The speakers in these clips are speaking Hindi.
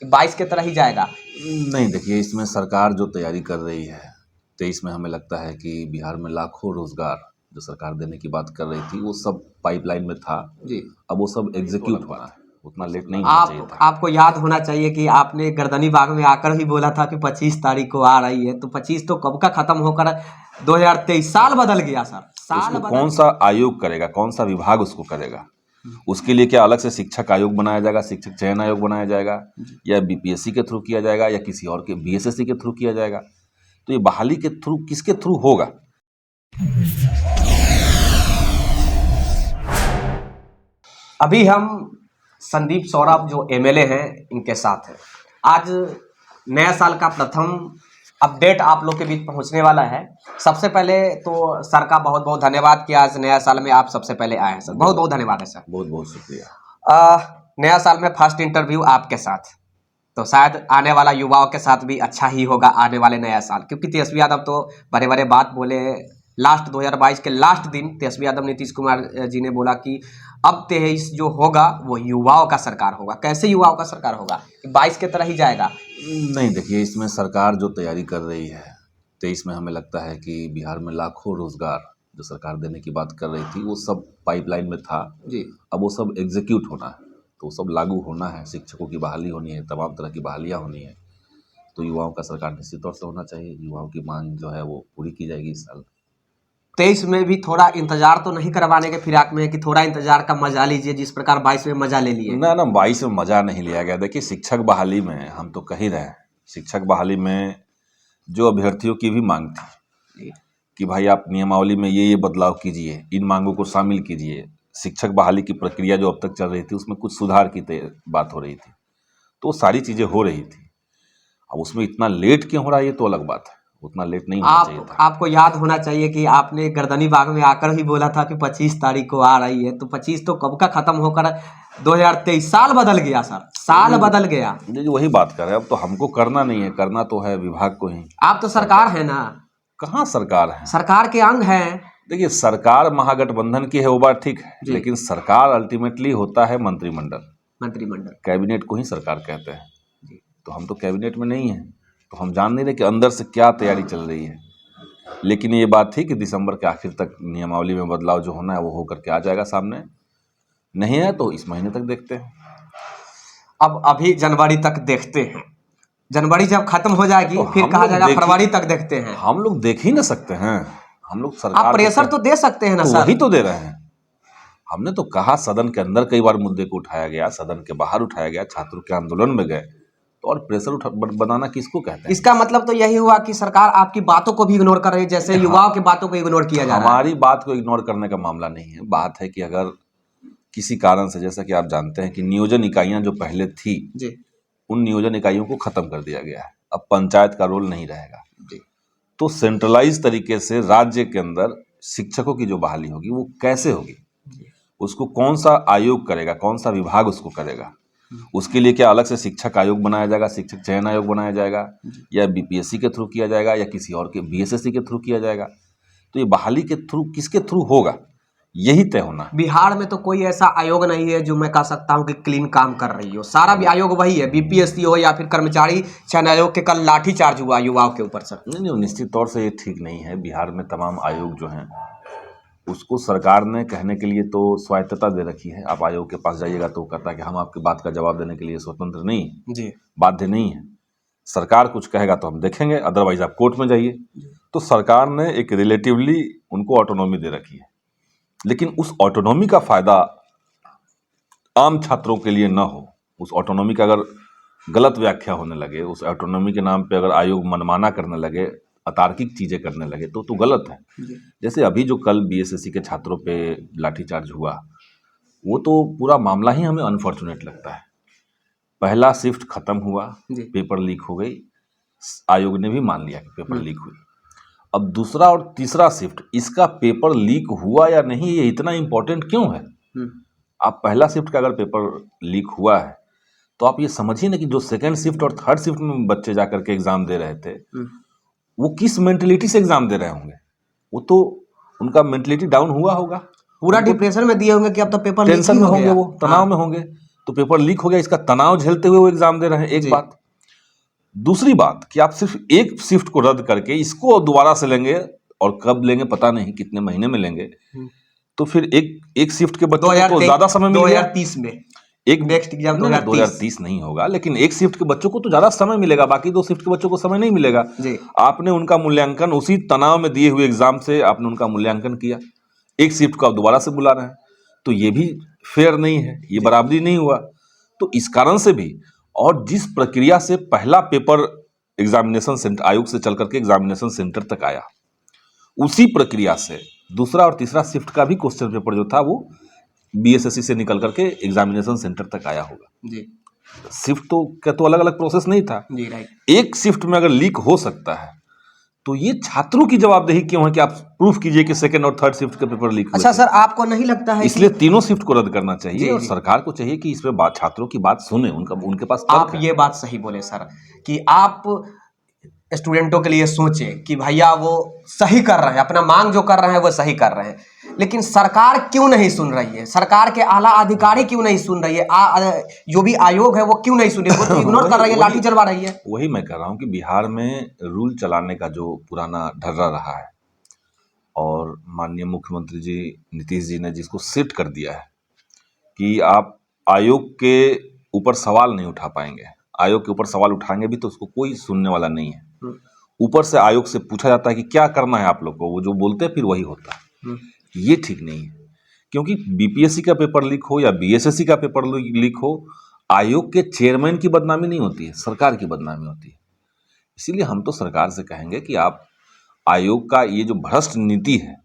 कि 22 की तरह ही जाएगा? नहीं, देखिए इसमें सरकार जो तैयारी कर रही है 23 में, हमें लगता है कि बिहार में लाखों रोजगार जो सरकार देने की बात कर रही थी वो सब पाइपलाइन में था जी। अब वो सब एग्जीक्यूट होना है, उतना लेट नहीं होना चाहिए था। आपको याद होना चाहिए कि आपने गर्दनी बाग में आकर ही बोला था कि 25 तारीख को आ रही है, तो 25 तो कब का खत्म होकर 2023 साल बदल गया सर। साल उसको बदल कौन सा आयोग करेगा, कौन सा विभाग उसको करेगा? उसके लिए क्या अलग से शिक्षक आयोग बनाया जाएगा, शिक्षक चयन आयोग बनाया जाएगा, या बीपीएससी के थ्रू किया जाएगा, या किसी और के बीएसएससी के थ्रू किया जाएगा? तो ये बहाली के थ्रू किसके थ्रू होगा? अभी हम संदीप सौरभ जो एमएलए हैं इनके साथ हैं। आज नया साल का प्रथम अपडेट आप लोग के बीच पहुंचने वाला है। सबसे पहले तो सर का बहुत बहुत धन्यवाद कि आज नया साल में आप सबसे पहले आए हैं सर, बहुत बहुत धन्यवाद है सर। बहुत बहुत शुक्रिया। नया साल में फर्स्ट इंटरव्यू आपके साथ, तो शायद आने वाला युवाओं के साथ भी अच्छा ही होगा आने वाले नया साल, क्योंकि तेजस्वी यादव तो बड़े बड़े बात बोले। लास्ट 2022 के लास्ट दिन तेजस्वी यादव नीतीश कुमार जी ने बोला कि अब 23 जो होगा वो युवाओं का सरकार होगा। कैसे युवाओं का सरकार होगा? 22 की तरह ही जाएगा? नहीं, देखिए इसमें सरकार जो तैयारी कर रही है 23 में, हमें लगता है कि बिहार में लाखों रोजगार जो सरकार देने की बात कर रही थी वो सब पाइपलाइन में था जी। अब वो सब एग्जीक्यूट होना है, तो वो सब लागू होना है। शिक्षकों की बहाली होनी है, तमाम तरह की बहालियाँ होनी है, तो युवाओं का सरकार निश्चित तौर से होना चाहिए। युवाओं की मांग जो है वो पूरी की जाएगी इस साल। 23 में भी थोड़ा इंतजार तो नहीं करवाने के फिराक में कि थोड़ा इंतजार का मजा लीजिए, जिस प्रकार 22 में मजा ले लिए? ना 22 में मजा नहीं लिया गया। देखिए शिक्षक बहाली में हम तो कह ही रहे हैं, शिक्षक बहाली में जो अभ्यर्थियों की भी मांग थी कि भाई आप नियमावली में ये बदलाव कीजिए, इन मांगों को शामिल कीजिए। शिक्षक बहाली की प्रक्रिया जो अब तक चल रही थी उसमें कुछ सुधार की बात हो रही थी, तो वो सारी चीज़ें हो रही थी। अब उसमें इतना लेट क्यों हो रहा है ये तो अलग बात है, उतना लेट नहीं होना चाहिए था। आपको याद होना चाहिए कि आपने गर्दनी बाग में आकर ही बोला था कि 25 तारीख को आ रही है, तो 25 तो कब का खत्म होकर 2023 साल बदल गया सर। साल बदल गया। जी वही बात कर रहे हैं, अब तो हमको करना नहीं है, करना तो है विभाग को ही। आप तो सरकार है ना? कहाँ सरकार है? सरकार के अंग हैं। देखिए सरकार महागठबंधन की है वो बात ठीक है, लेकिन सरकार अल्टीमेटली होता है मंत्रिमंडल। मंत्रिमंडल कैबिनेट को ही सरकार कहते हैं, तो हम तो कैबिनेट में नहीं हैं, तो हम जान नहीं रहे कि अंदर से क्या तैयारी चल रही है। लेकिन ये बात थी कि दिसंबर के आखिर तक नियमावली में बदलाव जो होना है वो होकर के आ जाएगा सामने, नहीं है तो इस महीने तक देखते हैं। अब अभी जनवरी तक देखते हैं, जनवरी जब खत्म हो जाएगी तो फिर कहा जाएगा फरवरी तक देखते हैं। हम लोग देख ही ना सकते हैं, हम लोग सरकार आप प्रेशर तो दे सकते हैं ना सर? वही तो दे रहे हैं। हमने तो कहा, सदन के अंदर कई बार मुद्दे को उठाया गया, सदन के बाहर उठाया गया, छात्रों के आंदोलन में गए, तो और प्रेशर बनाना किसको कहते हैं? इसका मतलब तो यही हुआ कि सरकार आपकी बातों को भी इग्नोर कर रही है, जैसे युवाओं की बातों को इग्नोर किया जा रहा है। हमारी बात को इग्नोर करने का मामला नहीं है, बात है कि अगर किसी कारण से, जैसा कि आप जानते हैं कि नियोजन इकाइयां जो पहले थी जी, उन नियोजन इकाइयों को खत्म कर दिया गया है, अब पंचायत का रोल नहीं रहेगा जी। तो सेंट्रलाइज तरीके से राज्य के अंदर शिक्षकों की जो बहाली होगी वो कैसे होगी, उसको कौन सा आयोग करेगा, कौन सा विभाग उसको करेगा? उसके लिए क्या अलग से शिक्षक आयोग बनाया जाएगा, शिक्षक चयन आयोग बनाया जाएगा, या बीपीएससी के थ्रू किया जाएगा, या किसी और के बीएसएससी के थ्रू किया जाएगा? तो ये बहाली के थ्रू किसके थ्रू होगा यही तय होना। बिहार में तो कोई ऐसा आयोग नहीं है जो मैं कह सकता हूँ कि क्लीन काम कर रही हो। सारा भी आयोग वही है, बीपीएससी हो या फिर कर्मचारी चयन आयोग के कल लाठीचार्ज हुआ युवाओं के ऊपर सर। नहीं, निश्चित तौर से ये ठीक नहीं है। बिहार में तमाम आयोग जो हैं उसको सरकार ने कहने के लिए तो स्वायत्तता दे रखी है। आप आयोग के पास जाइएगा तो कहता है कि हम आपकी बात का जवाब देने के लिए स्वतंत्र नहीं जी, बाध्य नहीं है। सरकार कुछ कहेगा तो हम देखेंगे, अदरवाइज आप कोर्ट में जाइए। तो सरकार ने एक रिलेटिवली उनको ऑटोनॉमी दे रखी है, लेकिन उस ऑटोनॉमी का फायदा आम छात्रों के लिए ना हो। उस ऑटोनॉमी का अगर गलत व्याख्या होने लगे, उस ऑटोनॉमी के नाम पे अगर आयोग मनमाना करने लगे, अतार्किक चीजें करने लगे, तो गलत है। जैसे अभी जो कल बीएसएससी के छात्रों पे लाठीचार्ज हुआ, वो तो पूरा मामला ही हमें अनफॉर्चुनेट लगता है। पहला शिफ्ट खत्म हुआ, पेपर लीक हो गई, आयोग ने भी मान लिया कि पेपर लीक हुई। अब दूसरा और तीसरा शिफ्ट, इसका पेपर लीक हुआ या नहीं ये इतना इंपॉर्टेंट क्यों है? आप पहला शिफ्ट का अगर पेपर लीक हुआ है तो आप ये समझिए ना कि जो सेकेंड शिफ्ट और थर्ड शिफ्ट में बच्चे जाकर के एग्जाम दे रहे थे वो किस मेंटलिटी से एग्जाम दे रहे होंगे। वो तो उनका मेंटलिटी डाउन हुआ होगा, पूरा डिप्रेशन में दिए होंगे कि अब तो पेपर टेंशन में होंगे, वो तनाव में होंगे। तो पेपर लीक हो गया, इसका तनाव झेलते हुए वो एग्जाम दे रहे हैं, एक जी। बात। दूसरी बात कि आप सिर्फ एक शिफ्ट को रद्द करके इसको दोबारा से लेंगे, और कब लेंगे पता नहीं, कितने महीने में लेंगे, तो फिर एक शिफ्ट के बच्चों को तो ज्यादा समय मिल गया। 2030 में एक नेक्स्ट एग्जाम 2030 नहीं होगा, लेकिन एक शिफ्ट के बच्चों को तो ज्यादा समय मिलेगा, बाकी दो शिफ्ट के बच्चों को समय नहीं मिलेगा। जी। आपने उनका मूल्यांकन उसी तनाव में दिए हुए एग्जाम से आपने उनका मूल्यांकन किया, एक शिफ्ट को आप दोबारा से बुला रहे हैं, तो ये भी फेयर नहीं है, ये बराबरी नहीं हुआ। तो इस कारण से भी, और जिस प्रक्रिया से पहला पेपर एग्जामिनेशन सेंटर आयोग से चल करके एग्जामिनेशन सेंटर तक आया, उसी प्रक्रिया से दूसरा और तीसरा शिफ्ट का भी क्वेश्चन पेपर जो था वो बीएसएससी से निकल करके एग्जामिनेशन सेंटर तक आया होगा। जी। शिफ्ट तो क्या तो अलग अलग प्रोसेस नहीं था। जी, राइट। एक शिफ्ट में अगर लीक हो सकता है तो ये छात्रों की जवाबदेही क्यों है कि आप प्रूफ कीजिए कि सेकंड और थर्ड शिफ्ट के पेपर लीक हुए अच्छा थे? सर, आपको नहीं लगता है इसलिए कि तीनों शिफ्ट को रद्द करना चाहिए, जी, और जी। सरकार को चाहिए कि इसमें छात्रों की बात सुने, उनके पास आप तर्क है। ये बात सही बोले सर कि आप स्टूडेंटों के लिए सोचें कि भैया वो सही कर रहे हैं, अपना मांग जो कर रहे हैं वो सही कर रहे हैं, लेकिन सरकार क्यों नहीं सुन रही है? सरकार के आला अधिकारी क्यों नहीं सुन रही है? जो भी आयोग है वो क्यों नहीं सुन रही है? वो तो इग्नोर कर रही है, लाठी चलवा रही है। वही मैं कह रहा हूँ कि बिहार में रूल चलाने का जो पुराना ढर्रा रहा है, और माननीय मुख्यमंत्री जी नीतीश जी ने जिसको सेट कर दिया है कि आप आयोग के ऊपर सवाल नहीं उठा पाएंगे, आयोग के ऊपर सवाल उठाएंगे भी तो उसको कोई सुनने वाला नहीं है। ऊपर से आयोग से पूछा जाता है कि क्या करना है आप लोग को, वो जो बोलते हैं फिर वही होता है। ये ठीक नहीं है, क्योंकि बीपीएससी का पेपर लीक हो या बीएसएससी का पेपर लीक हो, आयोग के चेयरमैन की बदनामी नहीं होती है, सरकार की बदनामी होती है। इसीलिए हम तो सरकार से कहेंगे कि आप आयोग का ये जो भ्रष्ट नीति है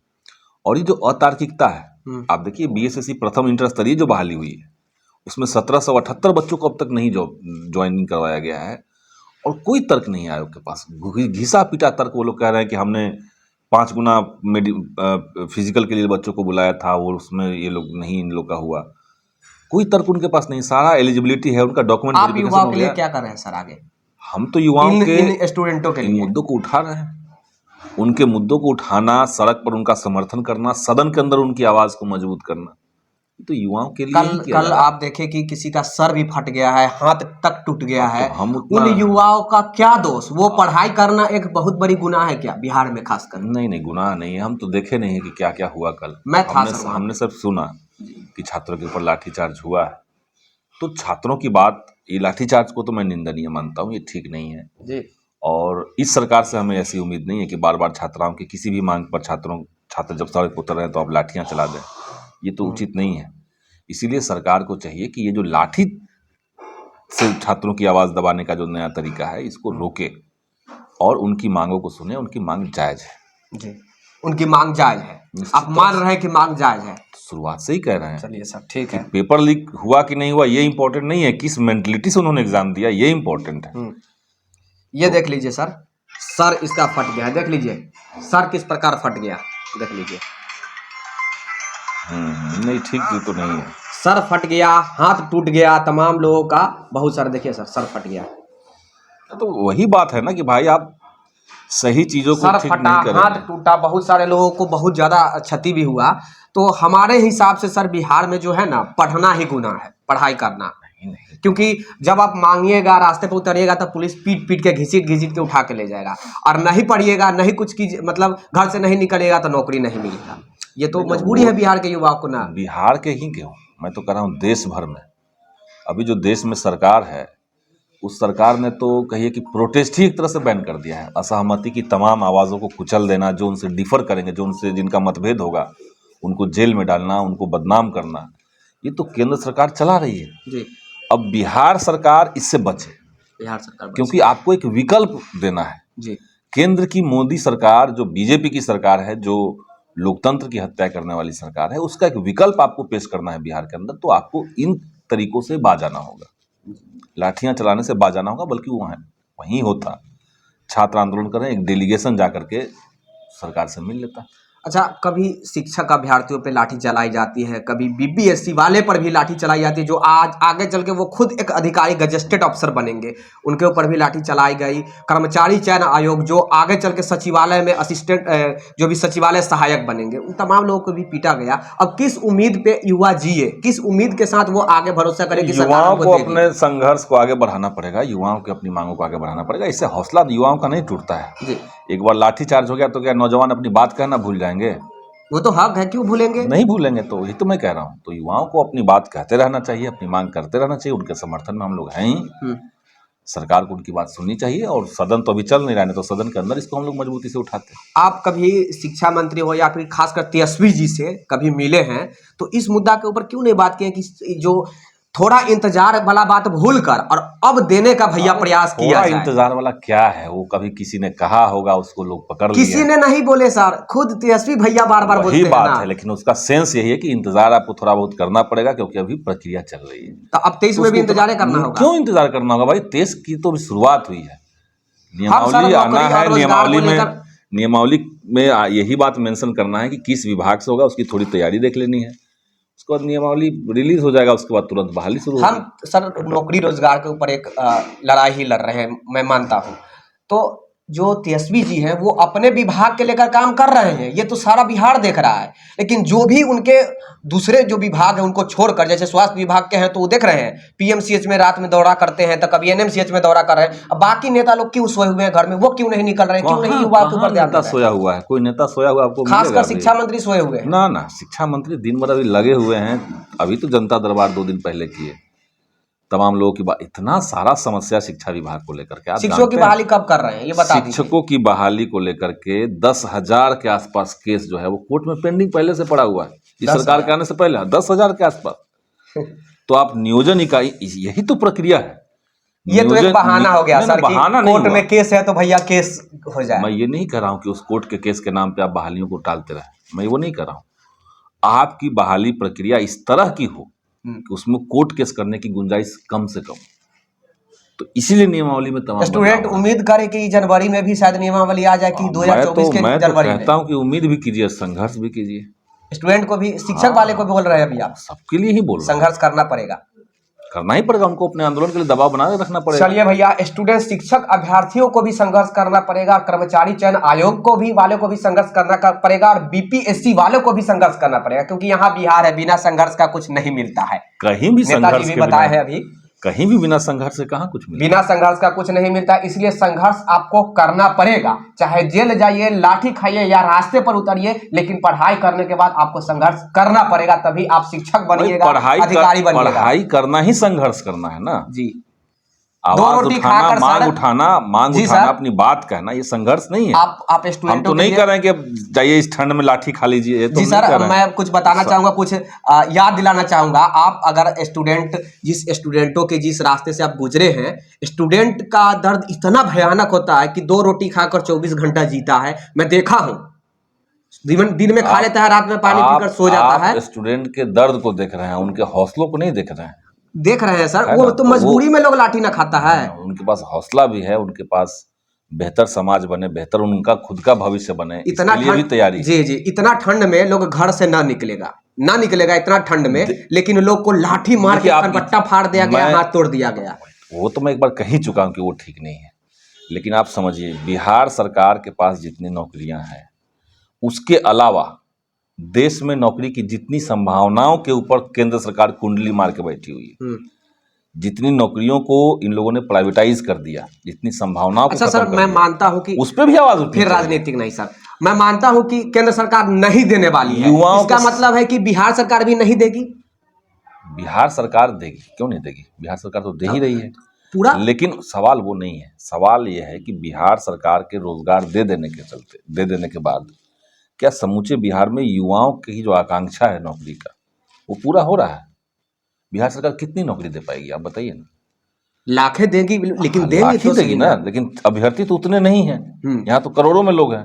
और ये जो अतार्किकता है, आप देखिए बीएसएससी प्रथम इंटर स्तरीय जो बहाली हुई है उसमें 1778 बच्चों को अब तक नहीं ज्वाइनिंग करवाया गया है, और कोई तर्क नहीं है आयोग के पास। घिसा पीटा तर्क वो लोग कह रहे हैं कि हमने 5 गुना फिजिकल के लिए बच्चों को बुलाया था, वो उसमें ये लोग नहीं, इन लोग का हुआ। कोई तर्क उनके पास नहीं, सारा एलिजिबिलिटी है, उनका डॉक्यूमेंट आप वेरिफिकेशन युवाओं हो के लिए गया। क्या कर रहे हैं सर आगे? हम तो युवाओं के इन स्टूडेंटों के इन लिए मुद्दों को उठा रहे हैं, उनके मुद्दों को उठाना, सड़क पर उनका समर्थन करना, सदन के अंदर उनकी आवाज को मजबूत करना, तो युवाओं के लिए ही किया कल जा रहा है। आप देखें कि किसी का सर भी फट गया है, हाथ तक टूट गया है, हम उन युवाओं का क्या दोष? वो पढ़ाई करना एक बहुत बड़ी गुनाह है क्या बिहार में खासकर? नहीं, गुनाह नहीं है। हम तो देखे नहीं है कि क्या क्या हुआ कल। मैं था सर वहाँ हमने सब सुना कि छात्रों के ऊपर लाठीचार्ज हुआ है, तो छात्रों की बात, ये लाठीचार्ज को तो मैं निंदनीय मानता हूँ, ये ठीक नहीं है जी। और इस सरकार से हमें ऐसी उम्मीद नहीं है कि बार बार छात्राओं की किसी भी मांग पर छात्र जब सड़क पर उतर रहे हैं तो आप लाठियां चला दें, ये तो उचित नहीं है। इसीलिए सरकार को चाहिए कि ये जो लाठी से छात्रों की आवाज दबाने का जो नया तरीका है इसको रोके और उनकी मांगों को सुने। उनकी मांग जायज है जी, उनकी मांग जायज है, आप मान रहे हैं कि मांग जायज है? शुरुआत से ही कह रहे हैं। चलिए सर, ठीक है। पेपर लीक हुआ कि नहीं हुआ ये इंपॉर्टेंट नहीं है, किस मेंटलिटी से उन्होंने एग्जाम दिया ये इंपॉर्टेंट है। ये देख लीजिए सर इसका फट गया है, देख लीजिए सर किस प्रकार फट गया, देख लीजिए। नहीं, ठीक तो नहीं है। सर फट गया, हाथ टूट गया, तमाम लोगों का बहुत सारा, देखिए सर फट गया। तो वही बात है ना कि भाई आप सही चीजों को सर ठीक फटा, नहीं करेंगे। हाथ टूटा, बहुत सारे लोगों को बहुत ज्यादा क्षति भी हुआ। तो हमारे हिसाब से सर बिहार में जो है ना, पढ़ना ही गुनाह है, पढ़ाई करना नहीं। क्योंकि जब आप मांगिएगा, रास्ते पे उतरिएगा तो पुलिस पीट पीट के घिसीट के उठा के ले जाएगा, और नहीं पढ़िएगा, नहीं कुछ कीजिए, मतलब घर से नहीं निकलेगा तो नौकरी नहीं मिलेगा। ये तो मजबूरी है बिहार के युवाओं को ना। बिहार के ही क्यों, मैं तो कह रहा हूँ देश भर में अभी जो देश में सरकार है, उस सरकार ने तो कहिए कि प्रोटेस्ट ही एक तरह से बैन कर दिया है। असहमति की तमाम आवाज़ों को कुचल देना, जो उनसे डिफर करेंगे, जो उनसे जिनका मतभेद होगा उनको जेल में डालना, उनको बदनाम करना, ये तो केंद्र सरकार चला रही है जी। अब बिहार सरकार इससे बचे, बिहार सरकार क्योंकि आपको एक विकल्प देना है। जी। केंद्र की मोदी सरकार जो बीजेपी की सरकार है, जो लोकतंत्र की हत्या करने वाली सरकार है, उसका एक विकल्प आपको पेश करना है बिहार के अंदर। तो आपको इन तरीकों से बाज आना होगा, लाठियां चलाने से बाज आना होगा, बल्कि वहीं होता छात्र आंदोलन करें, एक डेलीगेशन जा करके सरकार से मिल लेता। अच्छा, कभी शिक्षक अभ्यर्थियों पे लाठी चलाई जाती है, कभी बीपीएससी वाले पर भी लाठी चलाई जाती है, जो आज आगे चल के वो खुद एक अधिकारी गजेस्टेड अफसर बनेंगे, उनके ऊपर भी लाठी चलाई गई। कर्मचारी चयन आयोग जो आगे चल के सचिवालय में असिस्टेंट जो भी सचिवालय सहायक बनेंगे, उन तमाम लोगों को भी पीटा गया। अब किस उम्मीद पे युवा जिए, किस उम्मीद के साथ वो आगे भरोसा करे कि सरकार युवाओं हमको को देगी? अपने संघर्ष को आगे बढ़ाना पड़ेगा, युवाओं की अपनी मांगों को आगे बढ़ाना पड़ेगा। इससे हौसला युवाओं का नहीं टूटता है। जी, एक बार लाठी चार्ज हो गया तो क्या नौजवान अपनी बात कहना भूल जाएंगे? वो तो हक है, क्यों भूलेंगे? नहीं भूलेंगे। तो यही तो मैं कह रहा हूँ, तो युवाओं को अपनी बात कहते रहना चाहिए, अपनी मांग करते रहना चाहिए। उनके समर्थन में हम लोग हैं ही। सरकार को उनकी बात सुननी चाहिए, और सदन तो अभी चल नहीं रहा है, तो सदन के अंदर इसको हम लोग मजबूती से उठाते हैं। आप कभी शिक्षा मंत्री हो या फिर खासकर तेजस्वी जी से कभी मिले हैं, तो इस मुद्दा के ऊपर क्यों नहीं बात की है कि जो थोड़ा इंतजार वाला बात भूल कर और अब देने का भैया प्रयास किया थोड़ा जाए? इंतजार वाला क्या है? वो कभी किसी ने कहा होगा, उसको लोग पकड़ लिए। किसी ने नहीं बोले सर, खुद तेजस्वी भैया बार बार बोलते वही हैं बात ना। है, लेकिन उसका सेंस यही है कि इंतजार आपको थोड़ा बहुत करना पड़ेगा, क्योंकि अभी प्रक्रिया चल रही है। तो अब 23 में भी इंतजार करना होगा। क्यों इंतजार करना होगा भाई? 23 की तो शुरुआत हुई है, हम सर नियमावली आना नौकरी है। और रोजगार को लेकर नियमावली में यही बात मेंशन करना है कि किस विभाग से होगा, उसकी थोड़ी तैयारी देख लेनी है। उसके बाद नियमावली रिलीज हो जाएगा, उसके बाद तुरंत बहाली शुरू होगी। हम सर नौकरी रोजगार के ऊपर एक लड़ाई ही लड़ रहे हैं, मैं मानता हूँ। तो जो तेजस्वी जी हैं वो अपने विभाग के लेकर काम कर रहे हैं, ये तो सारा बिहार देख रहा है। लेकिन जो भी उनके दूसरे जो विभाग हैं उनको छोड़कर, जैसे स्वास्थ्य विभाग के हैं तो वो देख रहे हैं पीएमसीएच में रात में दौरा करते हैं, तो कभी एनएमसीएच में दौरा कर रहे हैं। अब बाकी नेता लोग क्यों सोए हुए हैं घर में, वो क्यों नहीं निकल रहे हैं, क्यों नहीं युवा के ऊपर ध्यान दे नेता रहे हैं? सोया हुआ है? कोई नेता सोया हुआ आपको मिलेगा खासकर अभी? शिक्षा मंत्री सोए हुए हैं। ना ना, शिक्षा मंत्री दिन भर अभी लगे हुए हैं। अभी तो जनता दरबार 2 दिन पहले किए, तमाम लोगों की बात। इतना सारा समस्या शिक्षा विभाग को लेकर के, आप शिक्षकों की जानते हैं? बहाली कब कर रहे हैं ये बता दीजिए। शिक्षकों की बहाली को लेकर के 10,000 के आसपास केस जो है वो कोर्ट में पेंडिंग पहले से पड़ा हुआ है, इस सरकार के आने से पहले 10,000 के आसपास। तो आप नियोजन इकाई, यही तो प्रक्रिया है। ये तो एक बहाना हो गया सर कि बहाना नहीं कोर्ट हुआ। में केस है तो भैया केस हो जाए। मैं ये नहीं कह रहा हूँ कि उस कोर्ट के केस के नाम पे आप बहालियों को टालते रहे, मैं वो नहीं कर रहा हूँ। आपकी बहाली प्रक्रिया इस तरह की हो कि उसमें कोर्ट केस करने की गुंजाइश कम से कम, तो इसीलिए नियमावली में तमाम स्टूडेंट बदलाव है। उम्मीद करे कि जनवरी में भी शायद नियमावली आ जाए कि 2024 के मैं तो जनवरी में। कहता हूँ कि उम्मीद भी कीजिए, संघर्ष भी कीजिए। स्टूडेंट को भी, शिक्षक वाले को भी बोल रहे हैं अभी आप, सबके लिए ही बोल रहा हूँ, संघर्ष करना पड़ेगा। करना ही पड़ेगा। उनको अपने आंदोलन के लिए दबाव बना के रखना पड़ेगा। चलिए भैया, स्टूडेंट शिक्षक अभ्यर्थियों को भी संघर्ष करना पड़ेगा, कर्मचारी चयन आयोग को भी वाले को भी संघर्ष करना पड़ेगा, और बीपीएससी वालों को भी संघर्ष करना पड़ेगा, क्योंकि यहाँ बिहार है, बिना संघर्ष का कुछ नहीं मिलता है। कहीं भी संघर्ष नेताजी भी के बताए बिना, हैं अभी, कहीं भी बिना संघर्ष से कहाँ कुछ मिलता है। बिना संघर्ष का कुछ नहीं मिलता। इसलिए संघर्ष आपको करना पड़ेगा, चाहे जेल जाइए, लाठी खाइए या रास्ते पर उतरिए, लेकिन पढ़ाई करने के बाद आपको संघर्ष करना पड़ेगा, तभी आप शिक्षक बनिएगा, अधिकारी बनिएगा। पढ़ाई करना ही संघर्ष करना है ना जी। आवाज उठाना, मांग जी उठाना, सर। अपनी बात कहना, ये संघर्ष नहीं है। आप हम स्टूडेंटों तो के नहीं लिए- कर रहे हैं कि अब जाइए इस ठंड में लाठी खा लीजिए, ये तो जी हम नहीं सर, कर रहे हैं। मैं कुछ बताना चाहूंगा, कुछ याद दिलाना चाहूंगा। आप अगर जिस स्टूडेंटों के जिस रास्ते से आप गुजरे हैं, स्टूडेंट का दर्द इतना भयानक होता है कि 2 रोटी खाकर 24 घंटा जीता है। मैं देखा हूँ, दिन में खा लेता है, रात में पानी पीकर सो जाता है। स्टूडेंट के दर्द को देख रहे हैं, उनके हौसलों को नहीं देख रहे हैं। देख रहे हैं सर, है वो ना? तो तो मजबूरी में लोग लाठी ना खाता है। उनके पास हौसला भी है, उनके पास बेहतर समाज बने, बेहतर उनका खुद का भविष्य बने, इतना इसके लिए भी तैयारी। जी जी, इतना ठंड में लोग घर से ना निकलेगा इतना ठंड में, लेकिन लोग को लाठी मार के खरपट्टा फाड़ दिया गया, हाथ तोड़ दिया गया। वो तो मैं एक बार कह ही चुका हूं कि वो ठीक नहीं है। लेकिन आप समझिए, बिहार सरकार के पास जितनी नौकरियां हैं, उसके अलावा देश में नौकरी की जितनी संभावनाओं के ऊपर केंद्र सरकार कुंडली मार के बैठी हुई है, जितनी नौकरियों को इन लोगों ने प्राइवेटाइज कर दिया, जितनी संभावनाओं को अच्छा खत्म सर, कर मैं दिया, मानता हूं कि उस पर भी आवाज उठनी फिर चाहिए। राजनीतिक नहीं सर, मैं मानता हूं कि केंद्र सरकार नहीं देने वाली है। युवाओं इसका को- मतलब है कि बिहार सरकार भी नहीं देगी। बिहार सरकार देगी, क्यों नहीं देगी? बिहार सरकार तो दे ही रही है पूरा। लेकिन सवाल वो नहीं है। सवाल ये है कि बिहार सरकार के रोजगार दे देने के बाद क्या समूचे बिहार में युवाओं की जो आकांक्षा है नौकरी का, वो पूरा हो रहा है? बिहार सरकार कितनी नौकरी दे पाएगी, आप बताइए ना। लाखें देगी, लेकिन देंगी लाख ही तो देगी सही ना, लेकिन अभ्यर्थी तो उतने नहीं हैं। यहाँ तो करोड़ों में लोग हैं।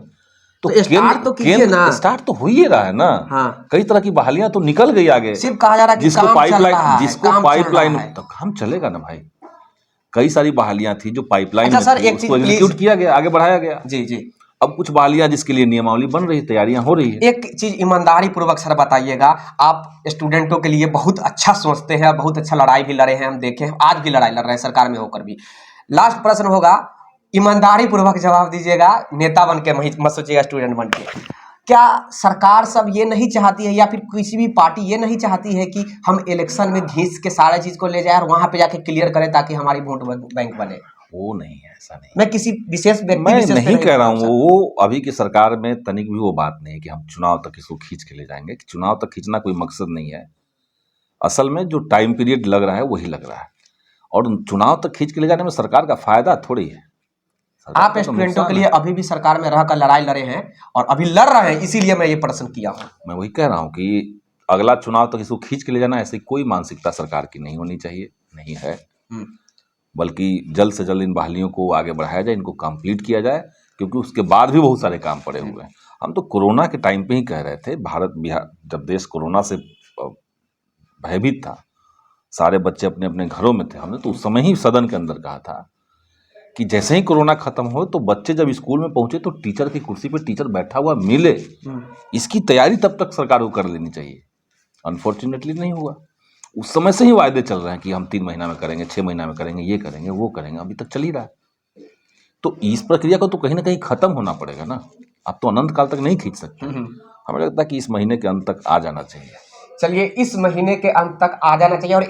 तो स्टार्ट तो कीजिए ना। स्टार्ट तो हो ही रहा है ना। हाँ। कई तरह की बहालियां तो निकल गई आगे। सिर्फ कहा जा रहा है कि जिसको काम चल पाइपलाइन रहा है, जिसको काम चल पाइपलाइन रहा है। तो काम चलेगा ना भाई। कई सारी बहालियां थी जो पाइपलाइन अच्छा में सर, थी, एक उसको चीज एग्जीक्यूट किया गया, आगे बढ़ाया गया। जी जी, अब कुछ बहालियां जिसके लिए नियमावली बन रही है, तैयारियां हो रही है। एक चीज ईमानदारी पूर्वक सर बताइएगा, आप स्टूडेंटों के लिए बहुत अच्छा सोचते हैं, बहुत अच्छा लड़ाई भी लड़े हैं, हम देखे हैं, आज भी लड़ाई लड़ रहे हैं सरकार में होकर भी। लास्ट प्रश्न होगा, ईमानदारी पूर्वक जवाब दीजिएगा, नेता बन के मत सोचिएगा, स्टूडेंट बन के। क्या सरकार सब ये नहीं चाहती है या फिर किसी भी पार्टी ये नहीं चाहती है कि हम इलेक्शन में घिस के सारे चीज को ले जाए और वहां पे जाके क्लियर करें ताकि हमारी वोट बैंक बने? वो नहीं है, ऐसा नहीं। मैं किसी विशेष व्यक्ति मैं विशेष पे नहीं कह रहा हूँ, सर। वो अभी की सरकार में तनिक भी वो बात नहीं है कि हम चुनाव तक इसको खींच के ले जाएंगे। कि चुनाव तक खींचना कोई मकसद नहीं है। असल में जो टाइम पीरियड लग रहा है वही लग रहा है, और चुनाव तक खींच के ले जाने में सरकार का फायदा थोड़ी है। सरकार आप का तो स्टूडेंटों नुकसान के लिए है। अभी भी सरकार में रहकर लड़ाई लड़े हैं और अभी लड़ रहे हैं, इसीलिए मैं ये प्रश्न किया हूँ। मैं वही कह रहा हूँ कि अगला चुनाव तक इसको खींच के ले जाना, ऐसी कोई मानसिकता सरकार की नहीं होनी चाहिए, नहीं है। बल्कि जल्द से जल्द इन बहालियों को आगे बढ़ाया जाए, इनको कंप्लीट किया जाए, क्योंकि उसके बाद भी बहुत सारे काम पड़े हुए हैं। हम तो कोरोना के टाइम पे ही कह रहे थे, भारत बिहार जब देश कोरोना से भयभीत था, सारे बच्चे अपने अपने घरों में थे, हमने तो उस समय ही सदन के अंदर कहा था कि जैसे ही कोरोना खत्म हो तो बच्चे जब स्कूल में पहुंचे तो टीचर की कुर्सी पर टीचर बैठा हुआ मिले, इसकी तैयारी तब तक सरकार को कर लेनी चाहिए। अनफॉर्चुनेटली नहीं हुआ। उस समय से ही वायदे चल रहे हैं कि हम 3 महीना में करेंगे, 6 महीना में करेंगे, ये करेंगे, वो करेंगे, अभी तक चल ही रहा है। तो इस प्रक्रिया को तो कहीं ना कहीं खत्म होना पड़ेगा ना। आप तो अनंत काल तक नहीं खींच सकते। हमें लगता है कि इस महीने के अंत तक आ जाना चाहिए। चलिए, इस महीने के अंत तक आ जाना चाहिए। और